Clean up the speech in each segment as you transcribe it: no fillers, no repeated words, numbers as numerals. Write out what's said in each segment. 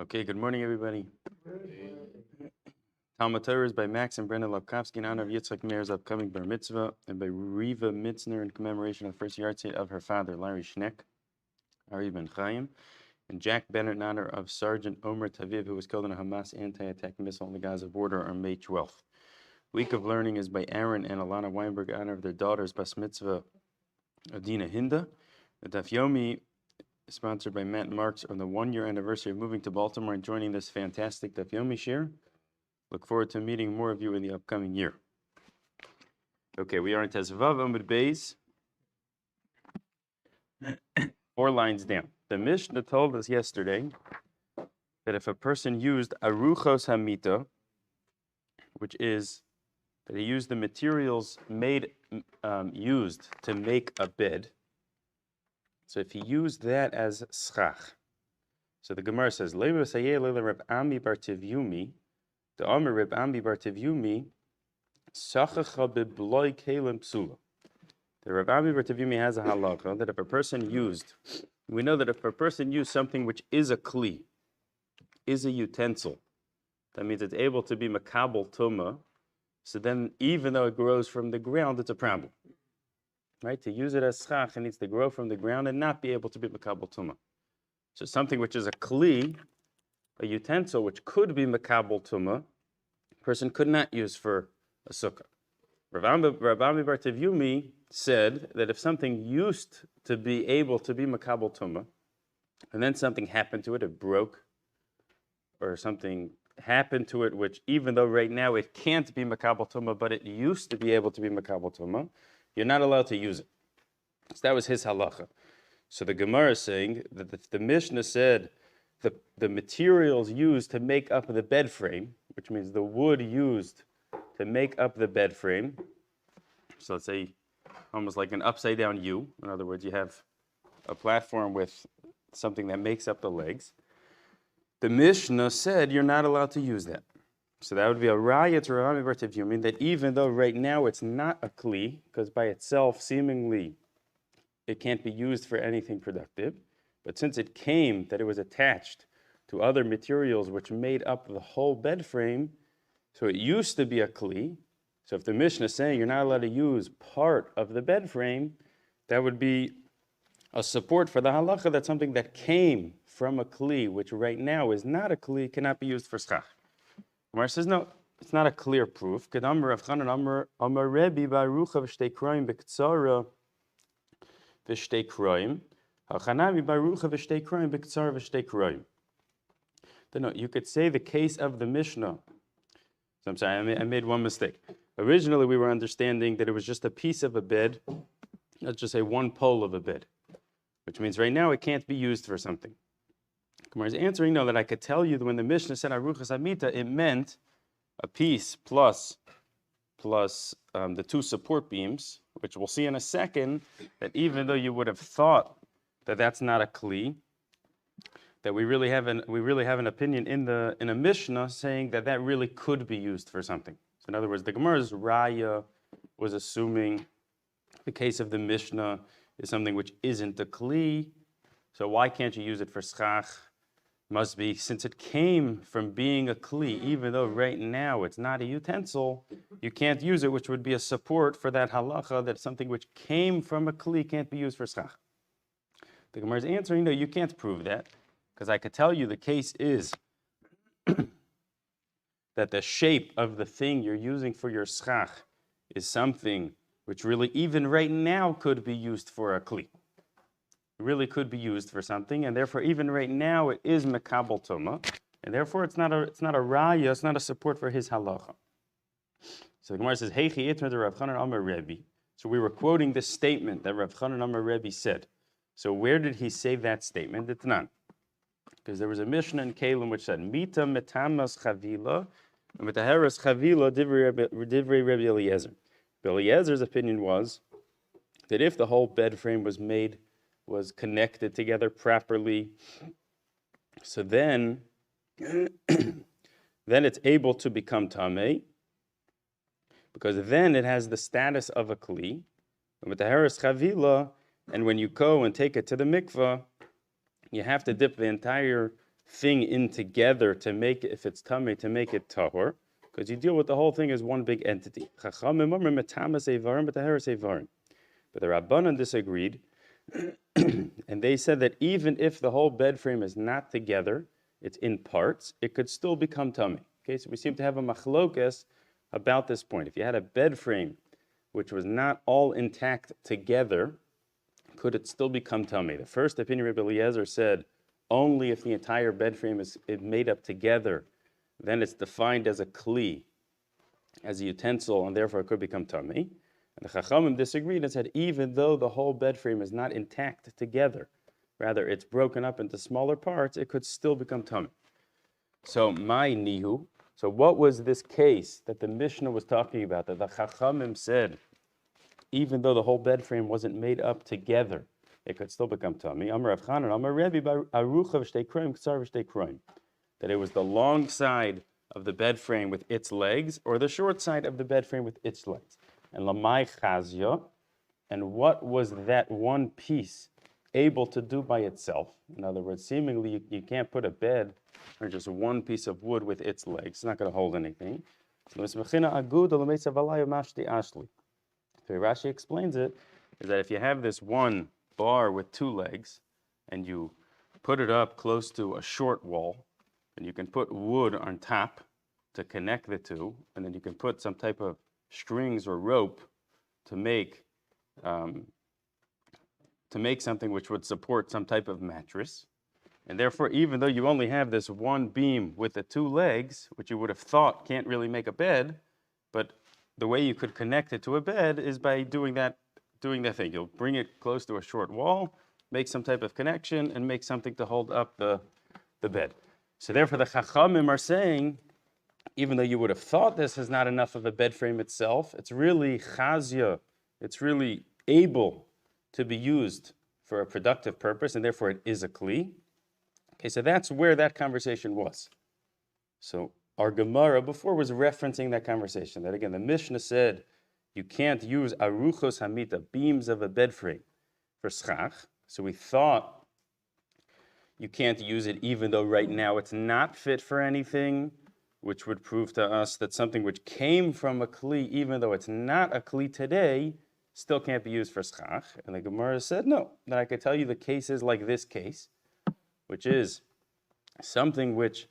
Okay, good morning, everybody. Talmud Torah is by Max and Brenda Lapkovsky in honor of Yitzchak Meir's upcoming bar mitzvah, and by Riva Mitzner in commemoration of the first yarzheit of her father, Schneck, Aryeh Ben Chaim, and Jack Bennett in honor of Sergeant Omer Taviv, who was killed in a Hamas anti-attack missile on the Gaza border on May 12th. Week of Learning is by Aaron and Alana Weinberg in honor of their daughters, Bas Mitzvah Adina Hinda. The Daf Yomi is sponsored by Matt Marks on the 1-year anniversary of moving to Baltimore and joining this fantastic Daf Yomi share. Look forward to meeting more of you in the upcoming year. Okay, we are in Tezvav Amud Beis, 4 lines down. The Mishnah told us yesterday that if a person used aruchos hamita, which is that he used the materials used to make a bed. So if he used that as schach, so the Gemara says, Leila sayeh leila Reb Ami bar Tivyumi, the Omer Reb Ami bar Tivyumi, sachacha bebloi kelim psula. The Reb Ami bar Tivyumi has a halacha that if a person used, we know that if a person used something which is a kli, is a utensil, that means it's able to be makabel tuma. So then, even though it grows from the ground, it's a problem. Right? To use it as schach, it needs to grow from the ground and not be able to be makabel tuma. So something which is a kli, a utensil which could be makabel tuma, a person could not use for a sukkah. Rav Ami bar Tivyumi said that if something used to be able to be makabel tuma, and then something happened to it, it broke, or something happened to it, which even though right now it can't be makabel tuma, but it used to be able to be makabel tuma, you're not allowed to use it. So that was his halacha. So the Gemara is saying that the Mishnah said the materials used to make up the bed frame, which means the wood used to make up the bed frame. So let's say almost like an upside down U. In other words, you have a platform with something that makes up the legs. The Mishnah said you're not allowed to use that. So that would be a raya to Riva Mitzner, mean that even though right now it's not a kli, because by itself, seemingly, it can't be used for anything productive, but since it came that it was attached to other materials which made up the whole bed frame, so it used to be a kli. So if the Mishnah is saying you're not allowed to use part of the bed frame, that would be a support for the halacha that something that came from a kli, which right now is not a kli, cannot be used for schach. Gemara says, no, it's not a clear proof. Kedam Rav Chanan Amar Rebbe Barucha v'shtei kroim b'ktsara v'shtei kroim. Hachanami Barucha v'shtei kroim b'ktsara v'shtei kroim. No, you could say the case of the Mishnah. So I'm sorry, I made one mistake. Originally, we were understanding that it was just a piece of a bed. Let's just say one pole of a bed, which means right now it can't be used for something. Gemara is answering, no, that I could tell you that when the Mishnah said Aruchas Hamita, it meant a piece plus the 2 support beams, which we'll see in a second, that even though you would have thought that that's not a kli, that we really have an opinion in a Mishnah saying that that really could be used for something. So in other words, the Gemara's raya was assuming the case of the Mishnah is something which isn't a kli, so why can't you use it for schach? Must be, since it came from being a kli, even though right now it's not a utensil, you can't use it, which would be a support for that halacha that something which came from a kli can't be used for schach. The Gemara is answering, no, you can't prove that, because I could tell you the case is that the shape of the thing you're using for your schach is something which really even right now could be used for a kli. Really could be used for something, and therefore even right now it is mekabel tuma, and therefore it's not a raya, it's not a support for his halacha. So the Gemara says, Heichi itmer de Rav Chanan Amar Rebbe. So we were quoting this statement that Rav Chanan Amar Rebbe said. So where did he say that statement? It's not. Because there was a Mishnah in Kalim which said, Mita metamas chavila, and metaheres chavila divrei Rebbe Eliezer. Eliezer's opinion was that if the whole bed frame was connected together properly, so then it's able to become tamei, because then it has the status of a kli. And with the haris chavila, And when you go and take it to the mikvah, you have to dip the entire thing in together to make it, if it's tummy, to make it tahor, because you deal with the whole thing as one big entity. But the Rabbanan disagreed, and they said that even if the whole bed frame is not together, it's in parts, it could still become tummy. Okay, so we seem to have a machlokas about this point. If you had a bed frame which was not all intact together, could it still become tummy? The first opinion, Rabbi Eliezer said, only if the entire bed frame is made up together, then it's defined as a kli, as a utensil, and therefore it could become tummy. And the Chachamim disagreed and said, even though the whole bed frame is not intact together, rather it's broken up into smaller parts, it could still become tummy. So my nihu, so what was this case that the Mishnah was talking about, that the Chachamim said, even though the whole bed frame wasn't made up together, it could still become tummy. Amar Rav Chanan, Amar Rebbe, Arucha v'shtei kroim, ktsar v'shtei kroim. That it was the long side of the bed frame with its legs, or the short side of the bed frame with its legs. And lamai chazya, and what was that one piece able to do by itself? In other words, seemingly you can't put a bed or just one piece of wood with its legs. It's not going to hold anything. So Rashi explains it, is that if you have this one bar with two legs, and you put it up close to a short wall, and you can put wood on top to connect the two, and then you can put some type of strings or rope to make something which would support some type of mattress. And therefore, even though you only have this one beam with the two legs, which you would have thought can't really make a bed, but the way you could connect it to a bed is by doing that thing. You'll bring it close to a short wall, make some type of connection, and make something to hold up the bed. So therefore, the Chachamim are saying, even though you would have thought this is not enough of a bed frame itself, it's really chazya, it's really able to be used for a productive purpose, and therefore it is a kli. Okay, so that's where that conversation was. So our Gemara before was referencing that conversation, that again, the Mishnah said you can't use aruchos hamita, beams of a bed frame, for schach. So we thought you can't use it even though right now it's not fit for anything, which would prove to us that something which came from a kli, even though it's not a kli today, still can't be used for schach. And the Gemara said, no, that I could tell you the cases like this case, which is something which,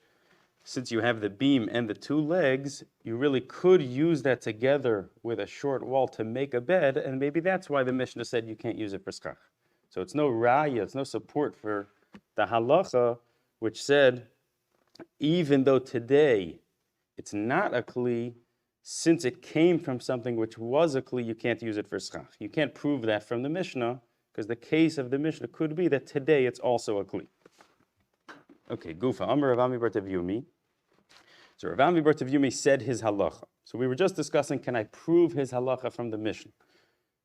since you have the beam and the two legs, you really could use that together with a short wall to make a bed, and maybe that's why the Mishnah said you can't use it for schach. So it's no raya, it's no support for the halacha, which said, even though today it's not a kli, since it came from something which was a kli, you can't use it for schach. You can't prove that from the Mishnah, because the case of the Mishnah could be that today it's also a kli. Okay, Gufa, Amar Rav Ami bar Yumi. So Rav Ami bar Yumi said his halacha. So we were just discussing, can I prove his halacha from the Mishnah?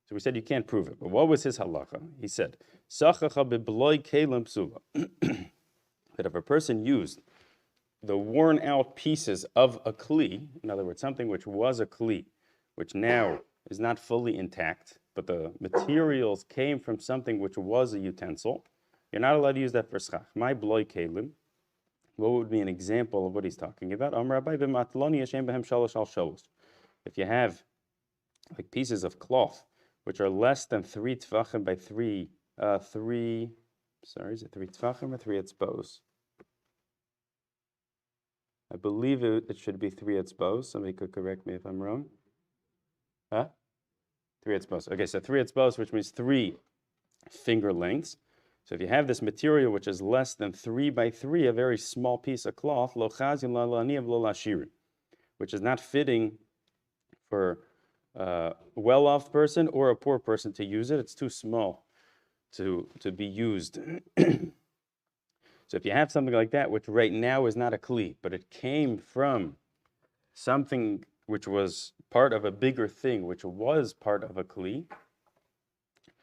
So we said you can't prove it. But what was his halacha? He said, Succah bebloi kelim psula. That if a person used the worn out pieces of a kli, in other words, something which was a kli, which now is not fully intact, but the materials came from something which was a utensil, you're not allowed to use that for schach. My bloi kelim. What would be an example of what he's talking about? If you have like pieces of cloth which are less than 3 tvachim by 3 is it 3 tvachim or 3 etzbos? I believe it should be 3 etzbos. Somebody could correct me if I'm wrong. 3 etzbos. Okay, so 3 etzbos, which means 3 finger lengths. So if you have this material which is less than 3 by 3, a very small piece of cloth, which is not fitting for a well-off person or a poor person to use it. It's too small to be used. So if you have something like that, which right now is not a kli, but it came from something which was part of a bigger thing, which was part of a kli,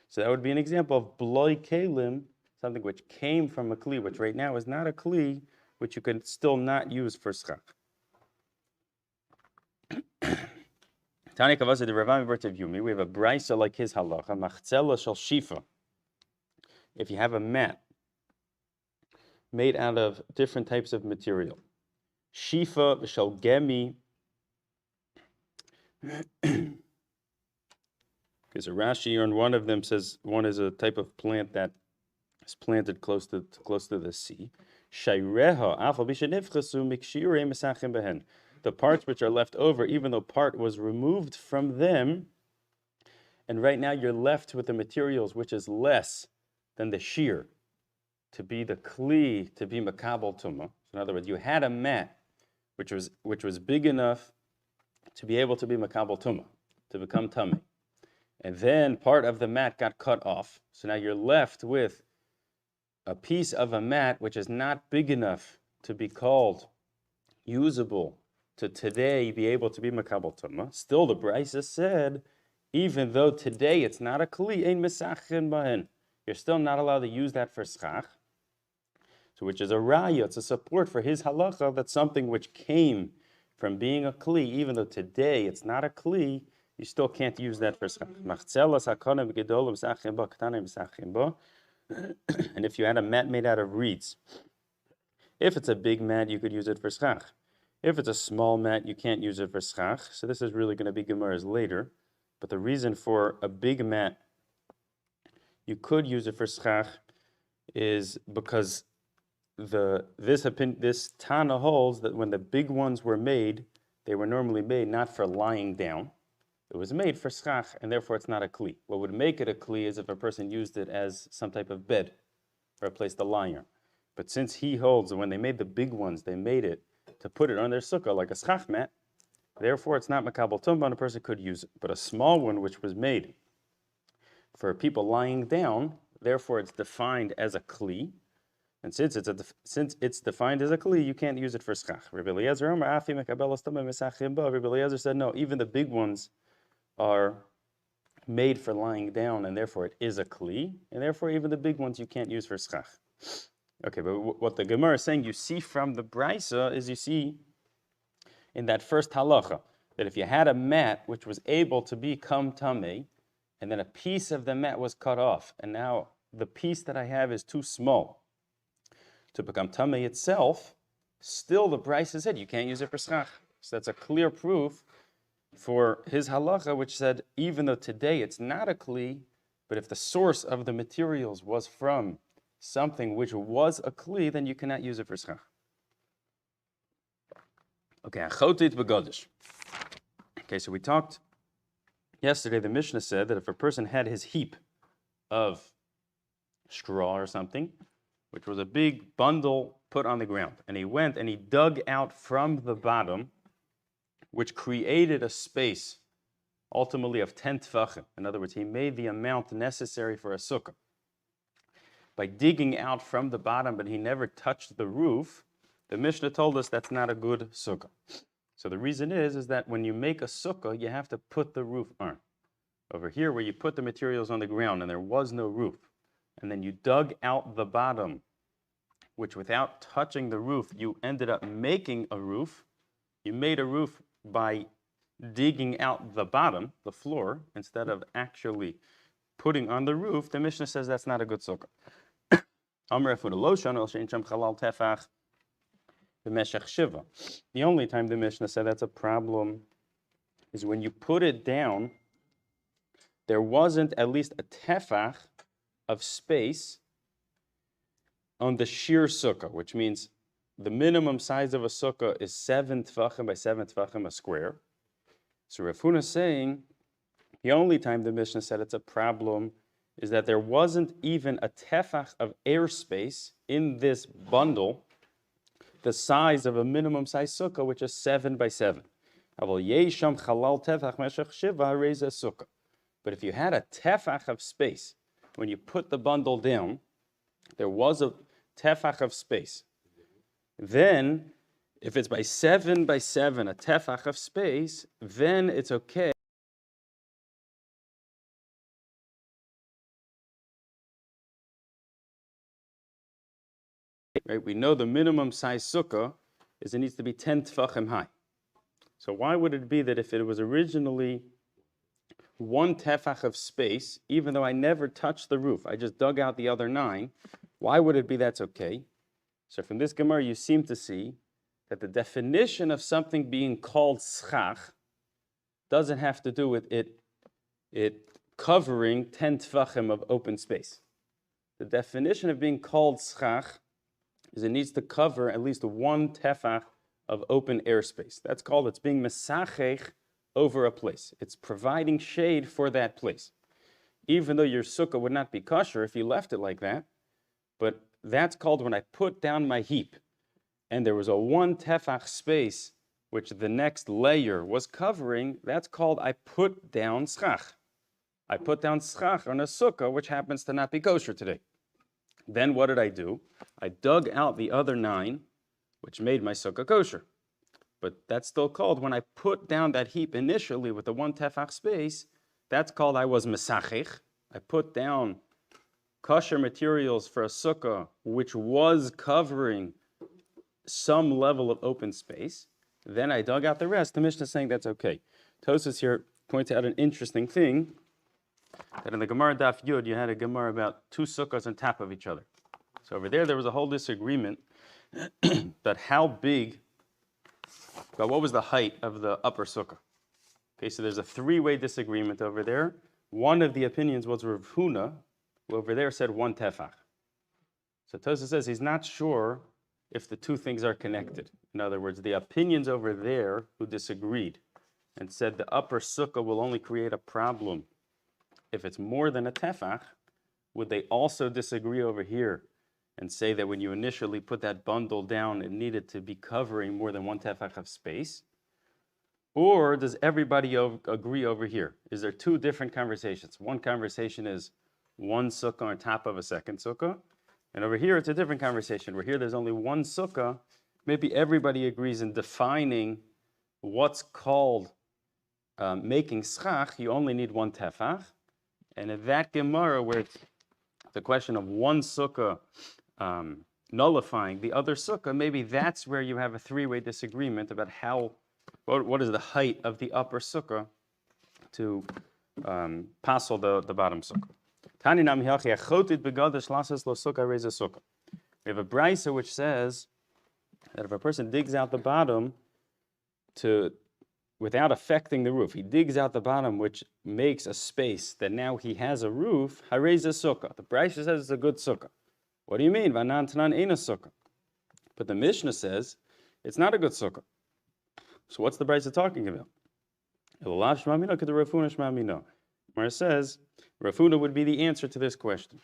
so that would be an example of bloi kelim, something which came from a kli, which right now is not a kli, which you can still not use for schach. Tani Kavasa de Riva Mitzner, we have a brisa like his halacha, machzela shel shifa. if you have a mat made out of different types of material, shifa v'shalgemi, because a Rashi on one of them says one is a type of plant that is planted close to the sea. The parts which are left over, even though part was removed from them, and right now you're left with the materials which is less than the shear to be the kli, to be makabel tumah. So in other words, you had a mat which was big enough to be able to be makabel tumah, to become tummy. And then part of the mat got cut off. So now you're left with a piece of a mat which is not big enough to be called usable to today be able to be makabel tumah. Still, the Brisa said, even though today it's not a kli, ein mesachin bahen, you're still not allowed to use that for schach. So which is a raya, it's a support for his halacha that something which came from being a kli, even though today it's not a kli, you still can't use that for schach. And if you had a mat made out of reeds, if it's a big mat, you could use it for schach. If it's a small mat, you can't use it for schach. So this is really going to be Gemara's later. But the reason for a big mat, you could use it for schach, is because this Tana holds that when the big ones were made, they were normally made not for lying down. It was made for schach, and therefore it's not a kli. What would make it a kli is if a person used it as some type of bed or a place to lie on. But since he holds that when they made the big ones, they made it to put it on their sukkah like a schach mat, therefore it's not makabel tumah, and a person could use it. But a small one which was made for people lying down, therefore it's defined as a kli. And since it's defined as a kli, you can't use it for schach. Rabbi Eliezer said no, even the big ones are made for lying down, and therefore it is a kli, and therefore even the big ones you can't use for schach. Okay, but what the Gemara is saying, you see from the Brisa, is you see in that first halacha, that if you had a mat which was able to become tamei, and then a piece of the mat was cut off, and now the piece that I have is too small to become tamei itself, still the Brisa said you can't use it for schach. So that's a clear proof for his halacha, which said, even though today it's not a kli, but if the source of the materials was from something which was a kli, then you cannot use it for schach. Okay, achotit begodish. Okay, so we talked yesterday, the Mishnah said that if a person had his heap of straw or something, which was a big bundle put on the ground, and he went and he dug out from the bottom, which created a space, ultimately of 10 tefachim. In other words, he made the amount necessary for a sukkah. By digging out from the bottom, but he never touched the roof, the Mishnah told us that's not a good sukkah. So the reason is that when you make a sukkah, you have to put the roof on. Over here, where you put the materials on the ground and there was no roof, and then you dug out the bottom, which without touching the roof, you ended up making a roof. You made a roof by digging out the bottom, the floor, instead of actually putting on the roof. The Mishnah says that's not a good sukkah. The only time the Mishnah said that's a problem is when you put it down, there wasn't at least a tefach of space on the sheer sukkah, which means the minimum size of a sukkah is 7 tefachim by 7 tefachim a square. So Rav Huna is saying the only time the Mishnah said it's a problem is that there wasn't even a tefach of airspace in this bundle, the size of a minimum size sukkah, which is 7 by 7. But if you had a tefach of space, when you put the bundle down, there was a tefach of space. Then, if it's by 7 by 7, a tefach of space, then it's okay. Right? We know the minimum size sukkah is it needs to be 10 tefachim high. So why would it be that if it was originally one tefach of space, even though I never touched the roof. I just dug out the other 9. Why would it be that's okay? So from this Gemara, you seem to see that the definition of something being called schach doesn't have to do with it covering 10 tefachim of open space. The definition of being called schach is it needs to cover at least 1 tefach of open airspace. That's called, it's being mesachech over a place. It's providing shade for that place. Even though your sukkah would not be kosher if you left it like that, but that's called when I put down my heap and there was a 1 tefach space which the next layer was covering, that's called I put down schach. I put down schach on a sukkah which happens to not be kosher today. Then what did I do? I dug out the other 9, which made my sukkah kosher. But that's still called, when I put down that heap initially with the 1 tefach space, that's called I was mesachech. I put down kosher materials for a sukkah, which was covering some level of open space. Then I dug out the rest. The Mishnah is saying that's okay. Tosfos here points out an interesting thing, that in the Gemara Daf Yud, you had a Gemara about 2 sukkahs on top of each other. So over there was a whole disagreement about how big, about what was the height of the upper sukkah. Okay, so there's a 3-way disagreement over there. One of the opinions was Rav Huna, who over there said 1 tefach. So Tosfos says he's not sure if the 2 things are connected. In other words, the opinions over there who disagreed and said the upper sukkah will only create a problem if it's more than a tefach, would they also disagree over here and say that when you initially put that bundle down, it needed to be covering more than 1 tefach of space? Or does everybody agree over here? Is there 2 different conversations? One conversation is 1 sukkah on top of a second sukkah, and over here it's a different conversation, where here there's only 1 sukkah. Maybe everybody agrees in defining what's called making schach, you only need 1 tefach. And in that Gemara, where it's the question of 1 sukkah nullifying the other sukkah, maybe that's where you have a 3-way disagreement about what is the height of the upper sukkah to passel the bottom sukkah. We have a brisa which says that if a person digs out the bottom without affecting the roof, he digs out the bottom, which makes a space that now he has a roof, harei ze sukkah. The brisa says it's a good sukkah. What do you mean? Vanan tanan ein a sukkah. But the Mishnah says it's not a good sukkah. So what's the brisa talking about? Elav shma mino k'de Rav Huna shma mino. Where it says Rav Huna would be the answer to this question.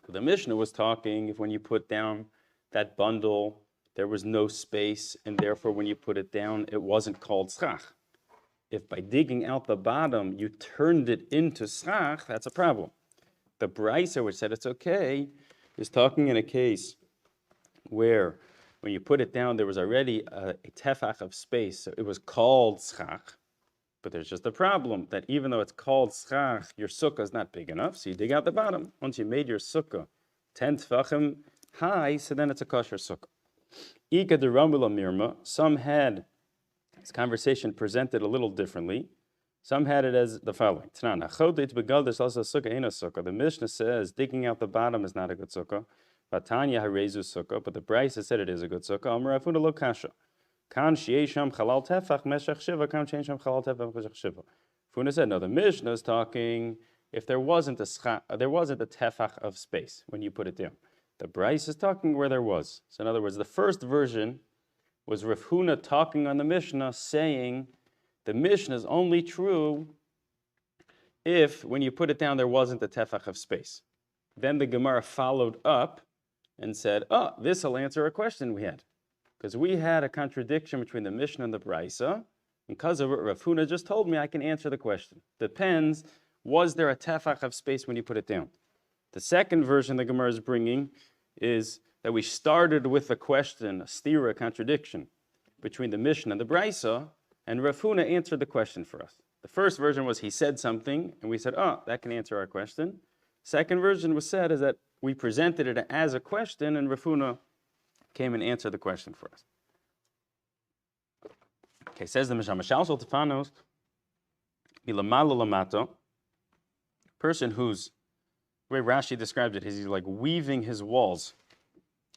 The Mishnah was talking if when you put down that bundle, there was no space, and therefore when you put it down, it wasn't called schach. If by digging out the bottom, you turned it into schach, that's a problem. The brisa, which said it's okay, is talking in a case where when you put it down, there was already a tefach of space, so it was called schach. But there's just a problem that even though it's called schach, your sukkah is not big enough, so you dig out the bottom. Once you made your sukkah 10 tefachim high, so then it's a kosher sukkah. Ika de Ramula Mirma, some had this conversation presented a little differently. Some had it as the following. The Mishnah says digging out the bottom is not a good sukkah. Vatanya harezu sukkah, but the Brisa said it is a good sukkah. Amar Afuna lo kasha. Kan sheisham chalal tefach meshach shiva, kan sheisham chalal tefach meshach shiva. Funa said, no, the Mishnah is talking if there wasn't a tefach of space when you put it down. The Brisa is talking where there was. So in other words, the first version was Rav Huna talking on the Mishnah, saying the Mishnah is only true if when you put it down there wasn't a tefach of space. Then the Gemara followed up and said, this will answer a question we had. Because we had a contradiction between the Mishnah and the Brisa. Because of what Rav Huna just told me, I can answer the question. Depends, was there a tefach of space when you put it down? The second version the Gemara is bringing is that we started with a question, a stira, a contradiction between the Mishnah and the Brisa, and Rav Huna answered the question for us. The first version was he said something, and we said, that can answer our question. Second version was said is that we presented it as a question, and Rav Huna came and answered the question for us. Okay, says the Mishnah, Mashal Sol Tefanos, Milamala Lamato, person who's, the way Rashi describes it is he's like weaving his walls.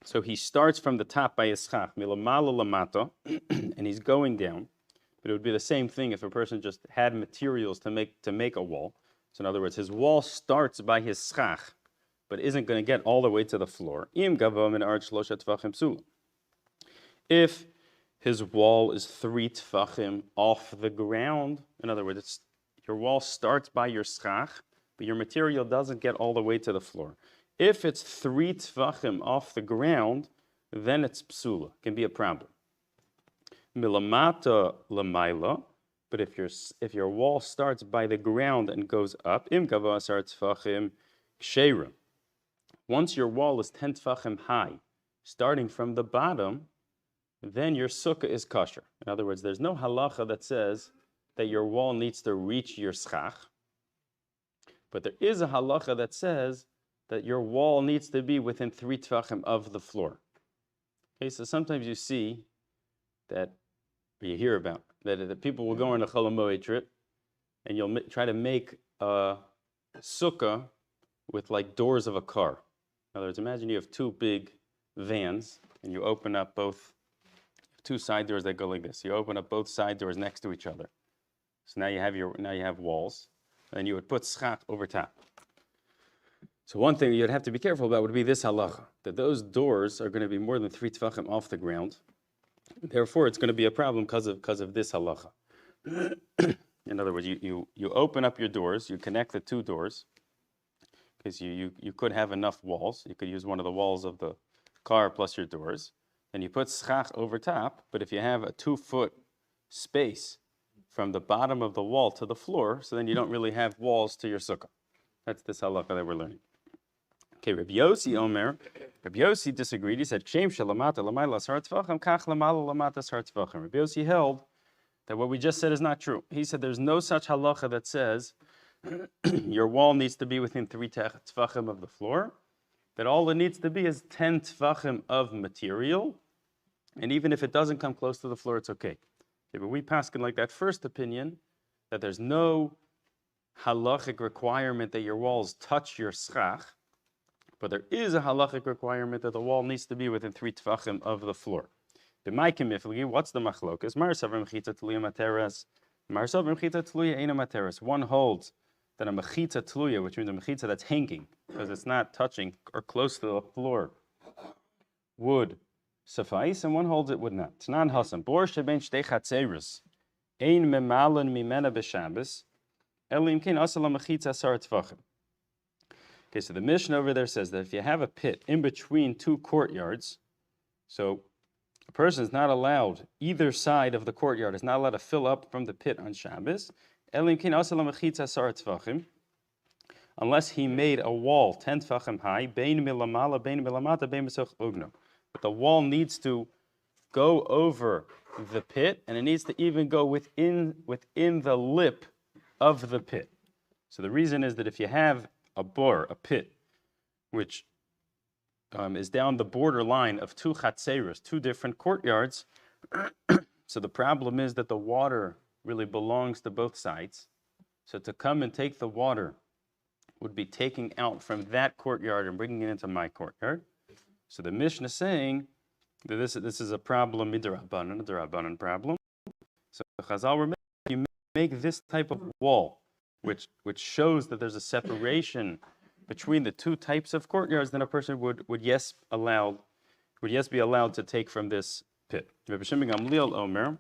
So he starts from the top by Yitzchak, milamala lamata, and he's going down. But it would be the same thing if a person just had materials to make a wall. So in other words, his wall starts by his schach, but isn't going to get all the way to the floor. If his wall is 3 tfachim off the ground, in other words, your wall starts by your schach, but your material doesn't get all the way to the floor. If it's 3 tfachim off the ground, then it's psula, can be a problem. Milamata lamaila, but if your wall starts by the ground and goes up, im gava asar tfachim ksheira. Once your wall is 10 tfachim high, starting from the bottom, then your sukkah is kosher. In other words, there's no halacha that says that your wall needs to reach your schach, but there is a halacha that says that your wall needs to be within 3 tfachim of the floor. Okay, so sometimes you see that, or you hear about, that people will go on a Chol Hamoed trip, and you'll try to make a sukkah with like doors of a car. In other words, imagine you have 2 big vans, and you open up both 2 side doors that go like this. You open up both side doors next to each other. So now you have walls, and you would put schach over top. So one thing you'd have to be careful about would be this halacha, that those doors are going to be more than 3 tefachim off the ground. Therefore, it's going to be a problem because of this halacha. In other words, you open up your doors, you connect the 2 doors, because you could have enough walls. You could use one of the walls of the car plus your doors. And you put schach over top, but if you have a 2-foot space from the bottom of the wall to the floor, so then you don't really have walls to your sukkah. That's this halacha that we're learning. Okay, Rabbi Yossi disagreed. He said, Rabbi Yossi held that what we just said is not true. He said there's no such halacha that says your wall needs to be within 3 tefachim of the floor, that all it needs to be is 10 tefachim of material, and even if it doesn't come close to the floor, it's okay. Okay, but we paskin like that first opinion, that there's no halachic requirement that your walls touch your schach, but there is a halachic requirement that the wall needs to be within 3 tefachim of the floor. What's the machlokas? One holds that a mechitza tluya, which means a mechitza that's hanging, because it's not touching or close to the floor, would suffice, and one holds it would not. Tanan Hasan, bor sheben shtei chatzeros, ein memalan mimena b'Shabbos, elim ken asal mechitza sar tefachim. Okay, so the Mishnah over there says that if you have a pit in between 2 courtyards, so a person is not allowed, either side of the courtyard is not allowed to fill up from the pit on Shabbos, unless he made a wall 10 tefachim high, but the wall needs to go over the pit, and it needs to even go within the lip of the pit. So the reason is that if you have a pit, which is down the border line of 2 chatzeros, 2 different courtyards, so the problem is that the water really belongs to both sides. So to come and take the water would be taking out from that courtyard and bringing it into my courtyard. So the Mishnah is saying that this is a problem, a derabanan problem. So Chazal, you make this type of wall, which shows that there's a separation between the 2 types of courtyards, then a person would yes be allowed to take from this pit. Rabbi Shimon Gamliel Omer,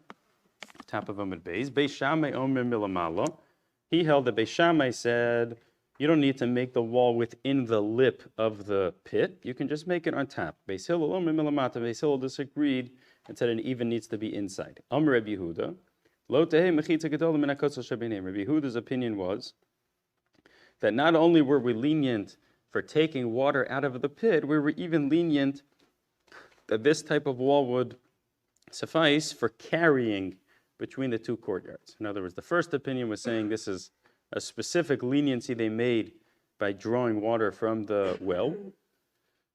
top of Amud Beis, Beis Shammai Omer milamala. He held that Beis Shammai said you don't need to make the wall within the lip of the pit. You can just make it on top. Beis Hillel Omer milamata. Beis Hillel disagreed and said it even needs to be inside. Omer Rabbi Yehuda, Lo tehei mechitza gedolah min hakotzel shebeneim. Rabbi Yehuda's opinion was that not only were we lenient for taking water out of the pit, we were even lenient that this type of wall would suffice for carrying between the 2 courtyards. In other words, the first opinion was saying this is a specific leniency they made by drawing water from the well.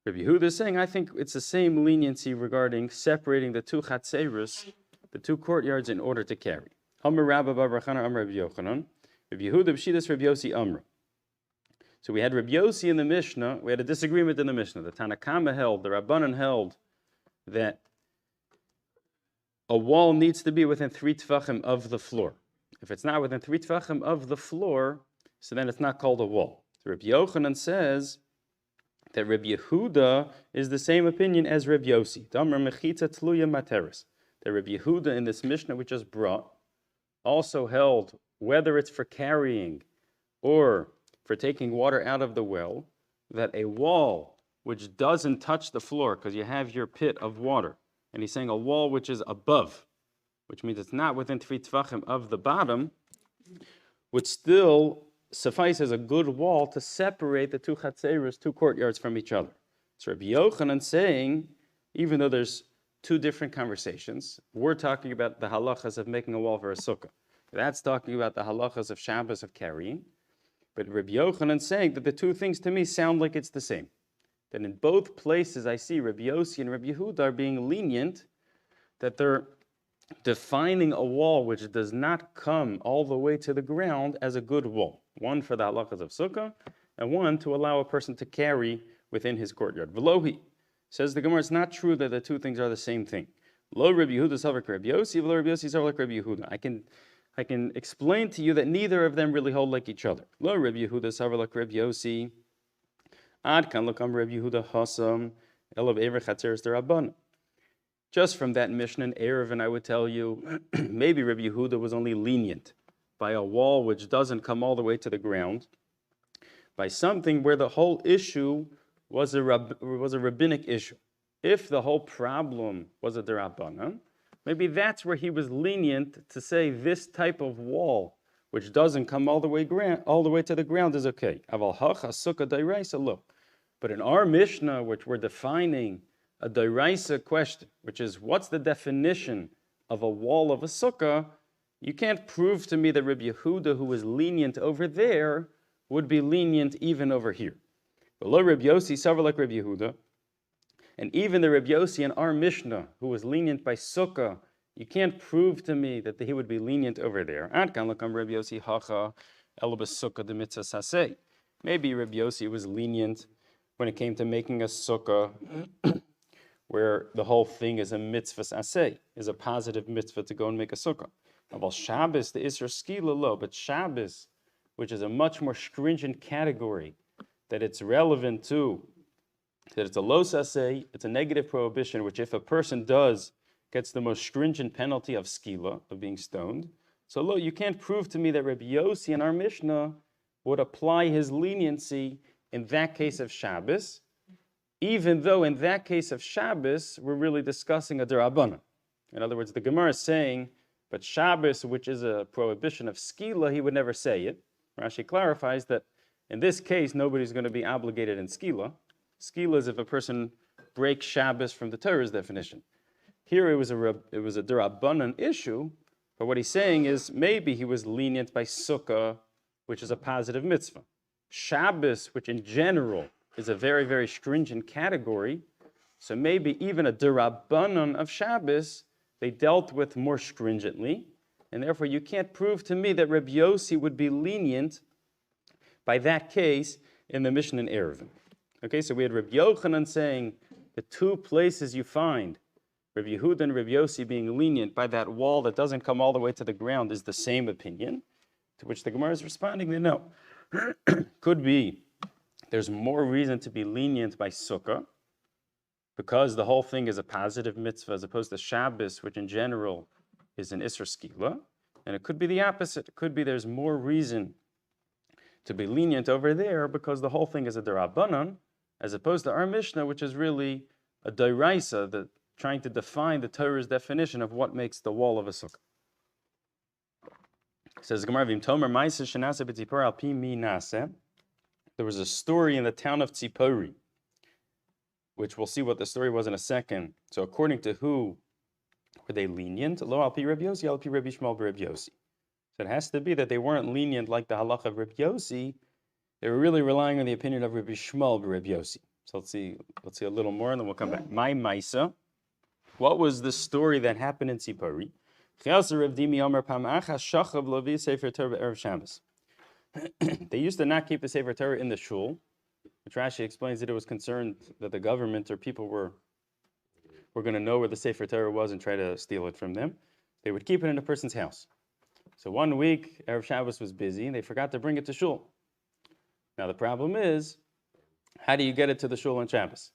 Rabbi Yehuda is saying, I think it's the same leniency regarding separating the 2 chatzeros, the 2 courtyards, in order to carry. Amar Rabba bar Bar Chana, Amar Rabbi Yochanan, Rabbi Yehuda b'shidas Rabbi Yossi Amra. So we had Rabbi Yossi in the Mishnah. We had a disagreement in the Mishnah. The Tanakama held, the Rabbanan held, that a wall needs to be within 3 tefachim of the floor. If it's not within 3 tefachim of the floor, so then it's not called a wall. So Rabbi Yochanan says that Rabbi Yehuda is the same opinion as Rabbi Yossi. Damar mechitza tluya materis. That Rabbi Yehuda in this Mishnah we just brought also held, whether it's for carrying or for taking water out of the well, that a wall which doesn't touch the floor, because you have your pit of water, and he's saying a wall which is above, which means it's not within 3 tefachim of the bottom, would still suffice as a good wall to separate the 2 chatzeros, 2 courtyards from each other. So Rabbi Yochanan saying, even though there's 2 different conversations, we're talking about the halachas of making a wall for a sukkah. That's talking about the halachas of Shabbos of carrying. But Rabbi Yochanan saying that the 2 things to me sound like it's the same. That in both places I see Rabbi Yossi and Rabbi Yehuda are being lenient, that they're defining a wall which does not come all the way to the ground as a good wall. One for the halachas of Sukkah, and one to allow a person to carry within his courtyard. V'lohi, says the Gemara, it's not true that the 2 things are the same thing. Lo Rabbi Yehuda savak Rabbi Yossi, v'lo Rabbi Yossi savak Rabbi Yehuda. I can explain to you that neither of them really hold like each other. Lo Rabbi Yehuda savak Rabbi Yossi. Ad kan lokam Rabbi Yehuda hasam elav ever chatzeres derabban. Just from that Mishnah in Erevin, I would tell you, maybe Rabbi Yehuda was only lenient by a wall which doesn't come all the way to the ground, by something where the whole issue was a rabbinic issue. If the whole problem was a derabbanan, maybe that's where he was lenient to say this type of wall, which doesn't come all the way to the ground, is okay. Aval hacha sukkah dairaisa lo. But in our Mishnah, which we're defining a dairaisa question, which is what's the definition of a wall of a sukkah, you can't prove to me that Rabbi Yehuda, who was lenient over there, would be lenient even over here. Below Rabbi Yossi, savar like Rabbi Yehuda, and even the Rabbi Yossi in our Mishnah, who was lenient by sukkah, you can't prove to me that he would be lenient over there. Ad kan lakam Rabbi Yossi hacha elabas sukkah de mitzvah saseh. Maybe Rabbi Yossi was lenient when it came to making a sukkah where the whole thing is a mitzvah aseh, is a positive mitzvah to go and make a sukkah. About Shabbos, the Isra skila lo, but Shabbos, which is a much more stringent category, that it's relevant to, that it's a los aseh, it's a negative prohibition, which if a person does, gets the most stringent penalty of skila, of being stoned. So lo, you can't prove to me that Rabbi Yossi in our Mishnah would apply his leniency in that case of Shabbos, even though in that case of Shabbos, we're really discussing a derabbanan. In other words, the Gemara is saying, but Shabbos, which is a prohibition of skila, he would never say it. Rashi clarifies that in this case, nobody's going to be obligated in skila. Skila is if a person breaks Shabbos from the Torah's definition. Here it was a derabbanan issue, but what he's saying is maybe he was lenient by sukkah, which is a positive mitzvah. Shabbos, which in general is a very, very stringent category, so maybe even a derabbanan of Shabbos, they dealt with more stringently, and therefore you can't prove to me that Rabbi Yossi would be lenient by that case in the Mishnah in Erevin. Okay, so we had Rabbi Yochanan saying the 2 places you find Rabbi Yehuda and Rabbi Yossi being lenient by that wall that doesn't come all the way to the ground is the same opinion, to which the Gemara is responding that no. Could be there's more reason to be lenient by sukkah, because the whole thing is a positive mitzvah as opposed to Shabbos, which in general is an Isra skila. And it could be the opposite. It could be there's more reason to be lenient over there because the whole thing is a derabbanan, as opposed to our Mishnah, which is really a dairaisa, trying to define the Torah's definition of what makes the wall of a sukkah. It says Gemara, Vim Tomer Ma'aseh Shenaseh B'Tzipor Al Pi Mi Naseh. There was a story in the town of Tzipori, which we'll see what the story was in a second. So according to who were they lenient? Lo Al Pi Rabbi Yossi, Al Pi Rabbi Shmuel Rabbi Yossi. So it has to be that they weren't lenient like the halacha of Rabbi Yossi. They were really relying on the opinion of Rabbi Shmuel Rabbi Yossi. So let's see a little more, and then we'll come back. My Maisa. What was the story that happened in Tzipori? They used to not keep the Sefer Torah in the shul, which Rashi explains that it was concerned that the government or people were going to know where the Sefer Torah was and try to steal it from them. They would keep it in a person's house. So one week, Erev Shabbos was busy, and they forgot to bring it to shul. Now the problem is, how do you get it to the shul on Shabbos?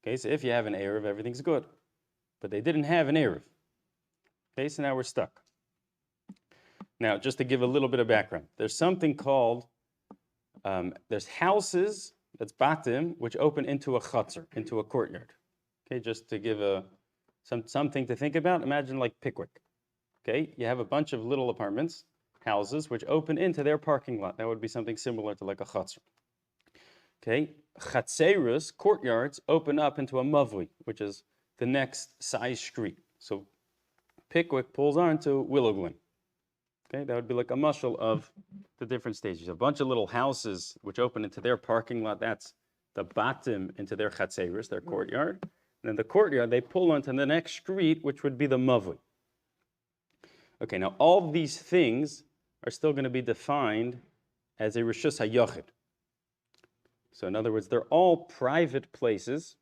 Okay, so if you have an Erev, everything's good. But they didn't have an Erev. Okay, so now we're stuck. Now, just to give a little bit of background, there's something called, there's houses, that's batim, which open into a chutzner, into a courtyard. Okay, just to give something to think about, imagine like Pickwick. Okay, you have a bunch of little apartments, houses, which open into their parking lot. That would be something similar to like a chutzner. Okay, chatzerus, courtyards, open up into a mavli, which is the next size street. So Pickwick pulls on to Willow Glen. Okay, that would be like a mushal of the different stages. A bunch of little houses which open into their parking lot, that's the batim into their chatzerus, their courtyard. And then the courtyard, they pull onto the next street, which would be the mavli. Okay, now all these things are still going to be defined as a reshus hayachid. So in other words, they're all private places,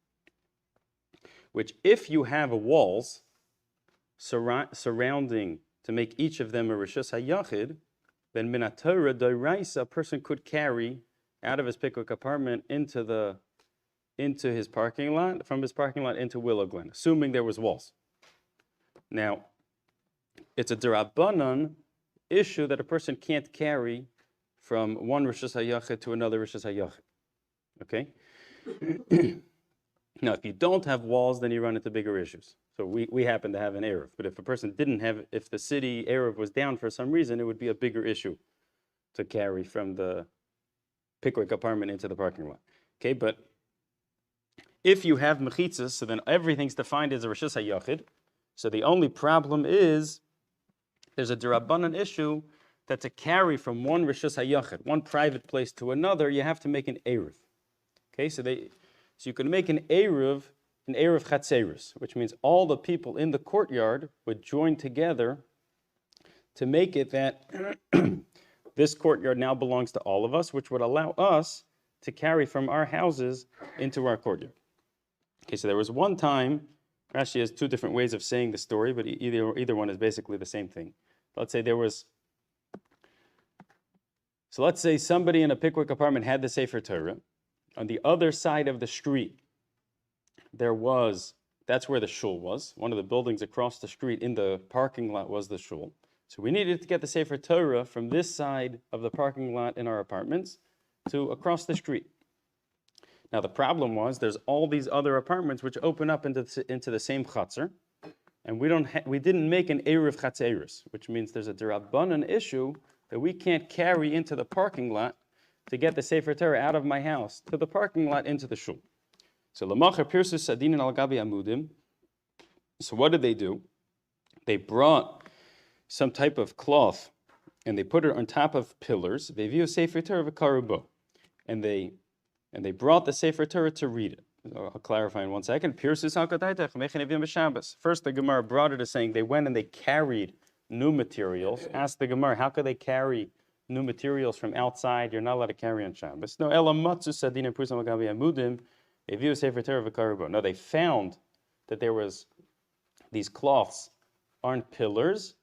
which if you have walls surrounding to make each of them a reshus hayachid, then min haTorah d'oraisa, a person could carry out of his Pickwick apartment into his parking lot, from his parking lot into Willow Glen, assuming there was walls. Now, it's a d'Rabbanan issue that a person can't carry from one reshus hayachid to another reshus hayachid. Okay? Now, if you don't have walls, then you run into bigger issues. So we happen to have an Erev. But if a person didn't have, if the city Erev was down for some reason, it would be a bigger issue to carry from the Pickwick apartment into the parking lot. Okay, but if you have mechitzas, so then everything's defined as a reshus hayachid. So the only problem is there's a d'Rabbanan issue that to carry from one reshus hayachid, one private place to another, you have to make an Erev. Okay, so you can make an Erev chatzerus, which means all the people in the courtyard would join together to make it that this courtyard now belongs to all of us, which would allow us to carry from our houses into our courtyard. Okay, so there was one time, Rashi has two different ways of saying the story, but either one is basically the same thing. Let's say somebody in a Pickwick apartment had the Sefer Torah. On the other side of the street, that's where the shul was. One of the buildings across the street in the parking lot was the shul. So we needed to get the Sefer Torah from this side of the parking lot in our apartments to across the street. Now the problem was there's all these other apartments which open up into the same chutzner, and we didn't make an Erev chatzerus, which means there's a d'Rabbanan issue that we can't carry into the parking lot to get the Sefer Torah out of my house to the parking lot into the shul. So l'macher pirsus sadinin al gabi amudim. So what did they do? They brought some type of cloth and they put it on top of pillars. Ve'viu Sefer Torah v'karubo, and they brought the Sefer Torah to read it. I'll clarify in 1 second. Pirsus al kadaitach mechenevim b'Shabbos. First, the Gemara brought it as saying they went and they carried new materials. Asked the Gemara, how could they carry new materials from outside? You're not allowed to carry on Shabbos. No, elamatzu sadinin pirsus al gabi amudim. No, they found that there was these cloths on pillars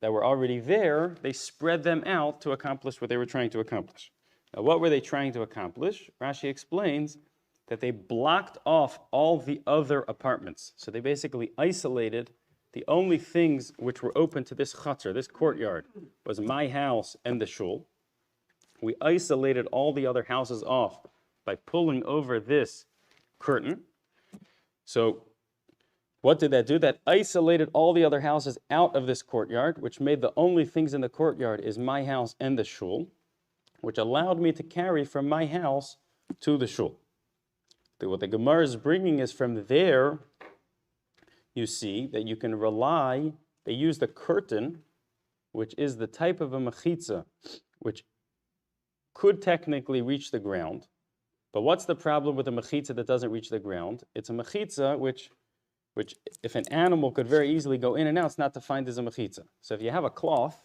that were already there. They spread them out to accomplish what they were trying to accomplish. Now, what were they trying to accomplish? Rashi explains that they blocked off all the other apartments. So they basically isolated the only things which were open to this chutzner, this courtyard, was my house and the shul. We isolated all the other houses off by pulling over this curtain. So what did that do? That isolated all the other houses out of this courtyard, which made the only things in the courtyard is my house and the shul, which allowed me to carry from my house to the shul. What the Gemara is bringing is from there, you see that you can rely, they use the curtain, which is the type of a mechitza, which could technically reach the ground. But what's the problem with a mechitza that doesn't reach the ground? It's a mechitza which if an animal could very easily go in and out, it's not defined as a mechitza. So if you have a cloth,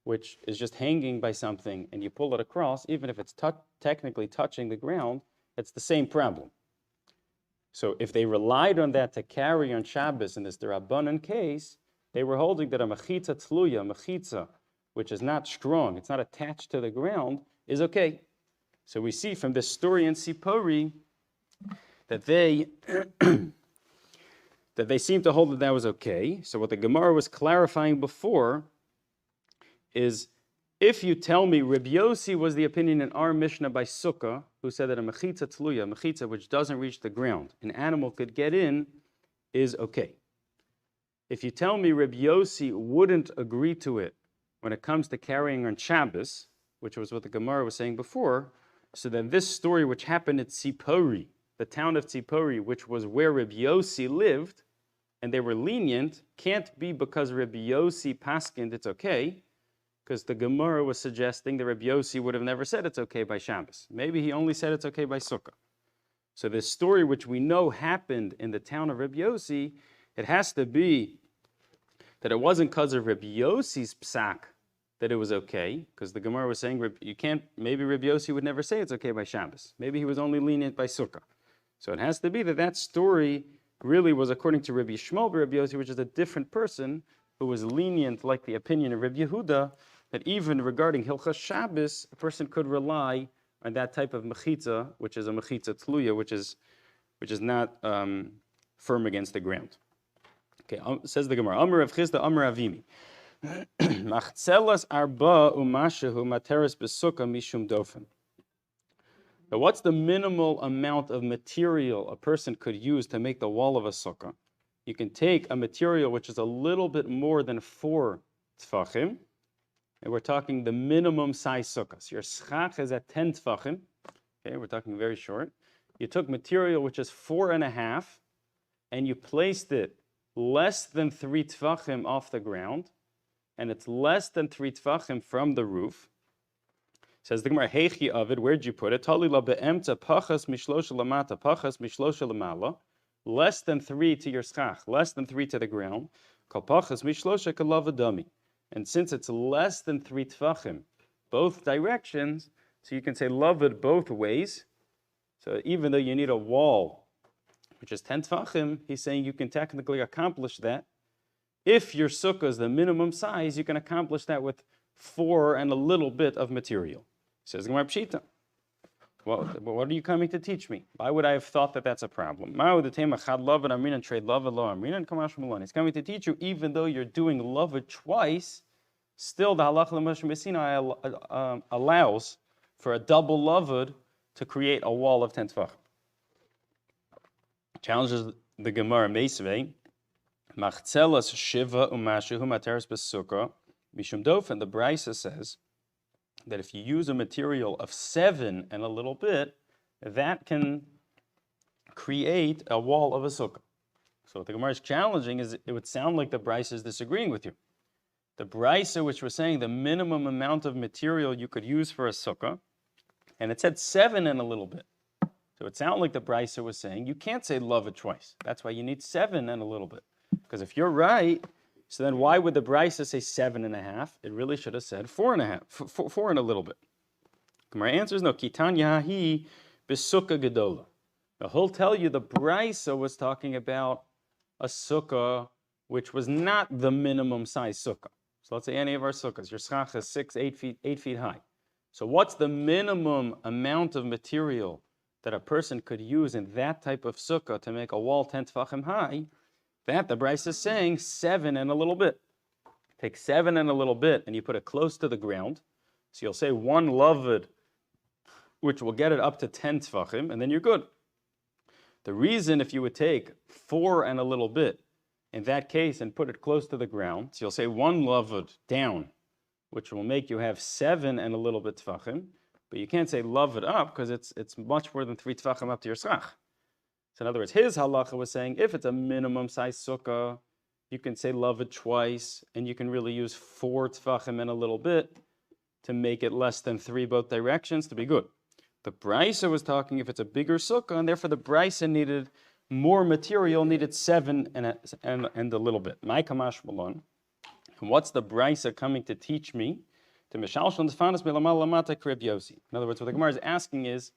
which is just hanging by something, and you pull it across, even if it's technically touching the ground, it's the same problem. So if they relied on that to carry on Shabbos in this D'Rabbanan case, they were holding that a mechitza tluya, mechitza, which is not strong, it's not attached to the ground, is okay. So we see from this story in Sipori that they that they seem to hold that that was okay. So what the Gemara was clarifying before is, if you tell me Reb Yossi was the opinion in our Mishnah by Succah, who said that a mechitza tluya, mechitza which doesn't reach the ground, an animal could get in, is okay. If you tell me Reb Yossi wouldn't agree to it when it comes to carrying on Shabbos, which was what the Gemara was saying before, so then this story which happened at Tzipori, the town of Tzipori, which was where Reb Yossi lived, and they were lenient, can't be because Reb Yossi paskined it's okay, because the Gemara was suggesting that Reb Yossi would have never said it's okay by Shabbos. Maybe he only said it's okay by Sukkah. So this story which we know happened in the town of Reb Yossi, it has to be that it wasn't because of Reb Yossi's psak that it was okay, because the Gemara was saying maybe Reb Yossi would never say it's okay by Shabbos. Maybe he was only lenient by Sukkah. So it has to be that that story really was according to Rabbi Shmuel Reb Yossi, which is a different person who was lenient, like the opinion of Reb Yehuda, that even regarding Hilchas Shabbos, a person could rely on that type of mechitza, which is a mechitza tluya, which is not firm against the ground. Okay, says the Gemara, Amar Rav Chisda, Amar Avimi. Machzelas arba umashehu materes besukkah mishum dofen. Now, what's the minimal amount of material a person could use to make the wall of a sukkah? You can take a material which is a little bit more than 4 tfachim, and we're talking the minimum size sukkah. So your schach is at 10 tfachim. Okay, we're talking very short. You took material which is 4.5, and you placed it less than 3 tfachim off the ground, and it's less than 3 tfachim from the roof. Says the Gemara, Heichi Avid, where'd you put it? Talila be'emta pachas mishlosha lamata, pachas mishlosha lamala, less than 3 to your schach, less than 3 to the ground. Kal pachas mishlosha kalavadami. And since it's less than 3 tfachim, both directions, so you can say lavid both ways. So even though you need a wall, which is 10 tfachim, he's saying you can technically accomplish that. If your sukkah is the minimum size, you can accomplish that with 4 and a little bit of material. Says Gemara Pshita. Well, what are you coming to teach me? Why would I have thought that that's a problem? He's coming to teach you, even though you're doing lavud twice, still the halacha l'Moshe Messina allows for a double lavud to create a wall of 10 tefach. Challenges the Gemara Meisvei. Machzelas shiva umashehu materes besukkah mishum dofen. The Brisa says that if you use a material of 7 and a little bit, that can create a wall of a sukkah. So what the Gemara is challenging is it would sound like the Brisa is disagreeing with you. The Brisa, which was saying the minimum amount of material you could use for a sukkah, and it said 7 and a little bit. So it sounded like the Brisa was saying you can't say love it twice. That's why you need 7 and a little bit. Because if you're right, so then why would the Brisa say 7.5? It really should have said 4.5, 4 and a little bit. My answer is no. Kitan Yahi B'Sukkah Gedola. Now he'll tell you the Brisa was talking about a sukkah which was not the minimum size sukkah. So let's say any of our sukkahs, your schach is 8 feet high. So what's the minimum amount of material that a person could use in that type of sukkah to make a wall 10 tefachim high? That the Brisa is saying 7 and a little bit. Take 7 and a little bit and you put it close to the ground. So you'll say 1 lavud, which will get it up to 10 tefachim, and then you're good. The reason if you would take 4 and a little bit in that case and put it close to the ground, so you'll say 1 lavud down, which will make you have 7 and a little bit tefachim, but you can't say lavud up because it's much more than 3 tefachim up to your schach. So in other words, his halacha was saying if it's a minimum size sukkah, you can say lavud twice, and you can really use 4 tefachim and a little bit to make it less than 3 both directions to be good. The Brisa was talking if it's a bigger sukkah, and therefore the Brisa needed more material, needed 7 and a little bit. My kamash malon. And what's the Brisa coming to teach me? In other words, what the Gemara is asking is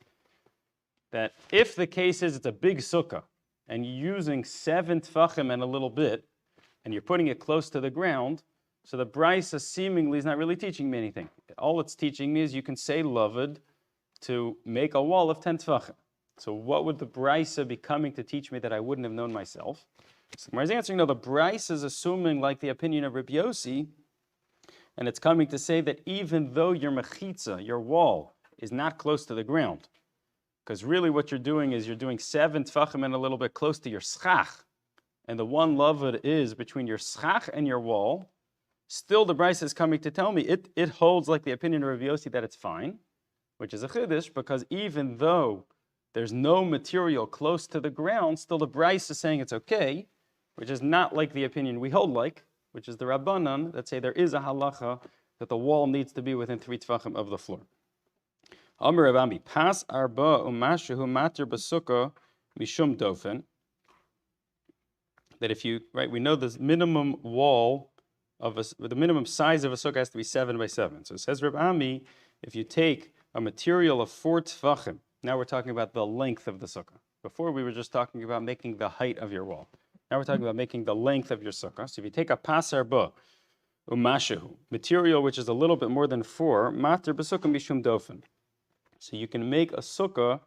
that if the case is it's a big sukkah and you're using 7 tfachim and a little bit, and you're putting it close to the ground, so the brisa seemingly is not really teaching me anything. All it's teaching me is you can say lavud to make a wall of 10 tfachim. So what would the brisa be coming to teach me that I wouldn't have known myself? So Gemara is answering, no, the brisa is assuming like the opinion of Rabbi Yossi, and it's coming to say that even though your mechitza, your wall, is not close to the ground, because really what you're doing is you're doing 7 tfachim and a little bit close to your schach, and the one lavud is between your schach and your wall, still the brisa is coming to tell me it holds like the opinion of Rabbi Yossi that it's fine, which is a chiddush, because even though there's no material close to the ground, still the brisa is saying it's okay, which is not like the opinion we hold like, which is the Rabbanan that say there is a halacha that the wall needs to be within 3 tefachim of the floor. Amar Rabami, pas arba umashehu matir b'sukkah mishum dofen. That if you, right, we know this minimum wall of the minimum size of a sukkah has to be 7 by 7. So it says Rabami, if you take a material of 4 tefachim, now we're talking about the length of the sukkah. Before we were just talking about making the height of your wall. Now we're talking about making the length of your sukkah. So if you take a pasar ba, umashehu, material which is a little bit more than 4, matir b'sukkah mishum dofen. So you can make a sukkah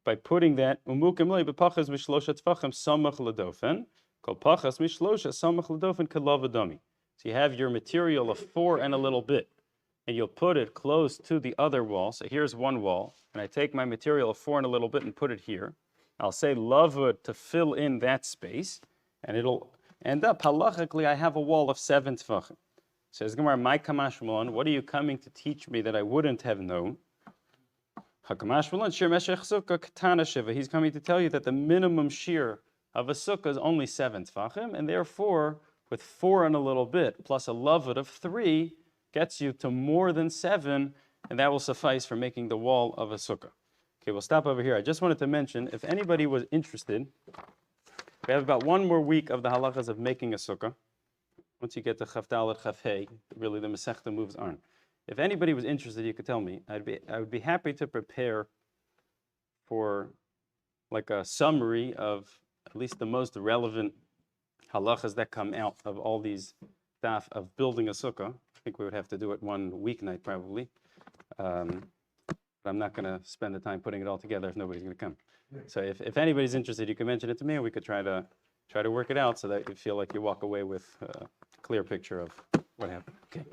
by putting that umukim lei b'pachas mishlosha tfachim samach ledofen, kol pachas mishlosha samach ledofen kalavadami. So you have your material of 4 and a little bit, and you'll put it close to the other wall. So here's one wall, and I take my material of 4 and a little bit and put it here. I'll say lavud to fill in that space, and it'll end up, halachically, I have a wall of 7 tefachim. Says Gemara, my kamashmalon, what are you coming to teach me that I wouldn't have known? He's coming to tell you that the minimum shear of a sukkah is only 7 tefachim, and therefore, with 4 and a little bit, plus a lavud of 3, gets you to more than 7, and that will suffice for making the wall of a sukkah. Okay, we'll stop over here. I just wanted to mention, if anybody was interested, we have about 1 more week of the halachas of making a sukkah. Once you get to Chaf Dalet, Chaf Hey, really the Masechta moves on. If anybody was interested, you could tell me. I would be happy to prepare for like a summary of at least the most relevant halachas that come out of all these daf of building a sukkah. I think we would have to do it 1 weeknight probably. But I'm not going to spend the time putting it all together if nobody's going to come. So if anybody's interested, you can mention it to me, and we could try to work it out so that you feel like you walk away with a clear picture of what happened. Okay.